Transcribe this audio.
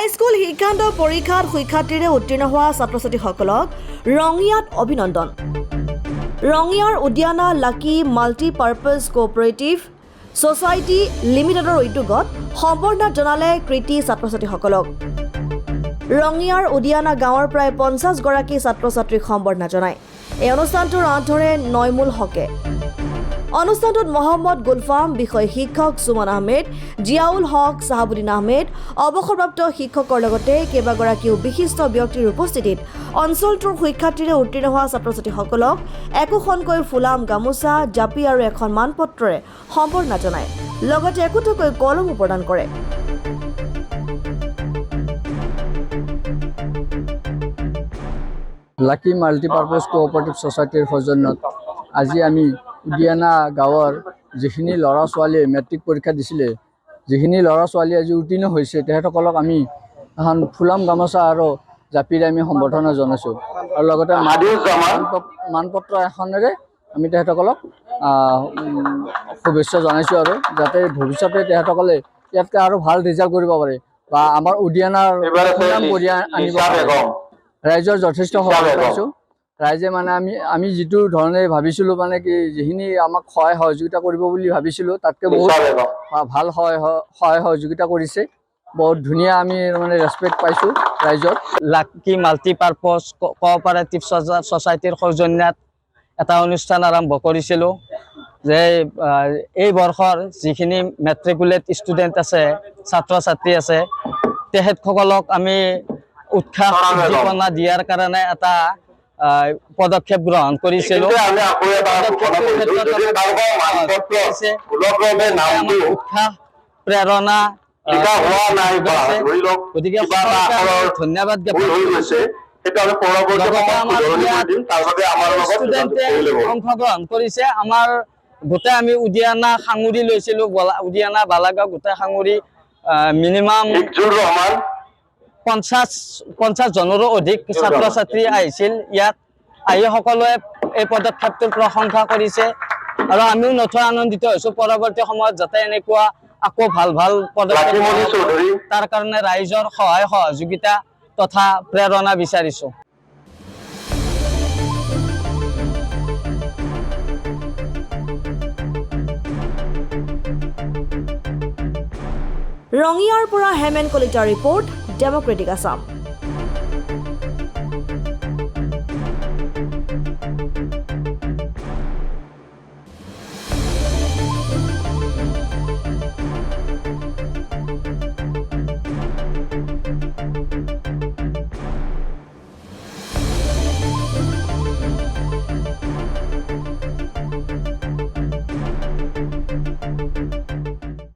High school শিক্ষান্ত পৰীক্ষাত সুখ্যাতিৰে উত্তীৰ্ণ হোৱা ছাত্ৰ-ছাত্ৰীসকলক ৰঙিয়াত অভিনন্দন। ৰঙিয়াৰ উদ্যানা লাকি মাল্টিপাৰ্পাছ কোঅপাৰেটিভ ছ'চাইটি লিমিটেডৰ উদ্যোগত সম্বৰ্ধনা জনালে কৃতি ছাত্ৰ-ছাত্ৰীসকলক। ৰঙিয়াৰ উদ্যানা গাঁৱৰ প্ৰায় 50 গৰাকী ছাত্ৰ-ছাত্ৰীক সম্বৰ্ধনা জনায়। এই অনুষ্ঠানটোৰ আঁত ধৰে নয়মুল হকে। অনুষ্ঠানটোত মহম্মদ গুলফাম, বিষয় শিক্ষক সুমন আহমেদ, জিয়াউল হক, সাহাবুদ্দিন আহমেদ, অৱসৰপ্ৰাপ্ত শিক্ষকৰ লগতে কেইবাগৰাকীও বিশিষ্ট ব্যক্তিৰ উপস্থিতিত অঞ্চলটোৰ সুখ্যাতিৰে উত্তীৰ্ণ হোৱা ছাত্ৰ-ছাত্ৰীসকলক একোখনকৈ ফুলাম গামোচা, জাপি আৰু এখন মানপত্ৰৰে সম্বৰ্ধনা জনায়, লগতে একোটাকৈ কলমো প্ৰদান কৰে। লাকি মাল্টিপাৰ্পাছ কোঅপাৰেটিভ ছ'চাইটিৰ সৌজন্যত আজি আমি উদ্যানা গাঁৱৰ যিখিনি ল'ৰা ছোৱালীয়ে মেট্ৰিক পৰীক্ষা দিছিলে, যিখিনি ল'ৰা ছোৱালী আজি উত্তীৰ্ণ হৈছে, তেখেতসকলক আমি এখন ফুলাম গামোচা আৰু জাপিৰে আমি সম্বৰ্ধনা জনাইছোঁ আৰু লগতে মানপত্ৰ এখনেৰে আমি তেখেতসকলক শুভেচ্ছা জনাইছোঁ আৰু যাতে ভৱিষ্যতে তেখেতসকলে ইয়াতকৈ আৰু ভাল ৰিজাল্ট কৰিব পাৰে বা আমাৰ উদ্যানাৰ সুনাম কঢ়িয়াই আনিব পাৰে। ৰাইজৰ যথেষ্ট সহায় পাইছোঁ। ৰাইজে মানে আমি যিটো ধৰণে ভাবিছিলোঁ, মানে কি যিখিনি আমাক সহায় সহযোগিতা কৰিব বুলি ভাবিছিলোঁ, তাতকৈ বহুত ভাল সহায় সহযোগিতা কৰিছে। বহুত ধুনীয়া আমি মানে ৰেচপেক্ট পাইছোঁ ৰাইজৰ। লাকি মাল্টিপাৰ্পাছ কোঅপাৰেটিভ ছ'চাইটিৰ সৌজন্যত এটা অনুষ্ঠান আৰম্ভ কৰিছিলোঁ যে এই বৰ্ষৰ যিখিনি মেট্ৰিকুলেট ষ্টুডেণ্ট আছে, ছাত্ৰ ছাত্ৰী আছে, তেখেতসকলক আমি উৎসাহ উদ্দীপনা দিয়াৰ কাৰণে এটা পদক্ষেপ গ্ৰহণ কৰিছিলোঁ। উৎসাহ প্ৰেৰণা গতিকে ধন্যবাদ জ্ঞাপন কৰিছোঁ। অংশগ্ৰহণ কৰিছে আমাৰ গোটেই আমি উদ্যানা সাঙুৰি লৈছিলোঁ, উদ্যানা বালাগাঁও গোটেই সাঙুৰি মিনিমাম 50 জনৰো অধিক ছাত্ৰ ছাত্ৰী আহিছিল। ইয়াত আহি সকলোৱে এই পদক্ষেপটোৰ প্ৰশংসা কৰিছে আৰু আমিও নথৈ আনন্দিত হৈছোঁ। পৰৱৰ্তী সময়ত যাতে এনেকুৱা আকৌ ভাল পদক্ষেপ তাৰ কাৰণে ৰাইজৰ সহায় সহযোগিতা তথা প্ৰেৰণা বিচাৰিছোঁ। ৰঙিয়াৰ পৰা হেমেন কলিতাৰ ৰিপৰ্ট, ডেমক্ৰেটিক আছাম।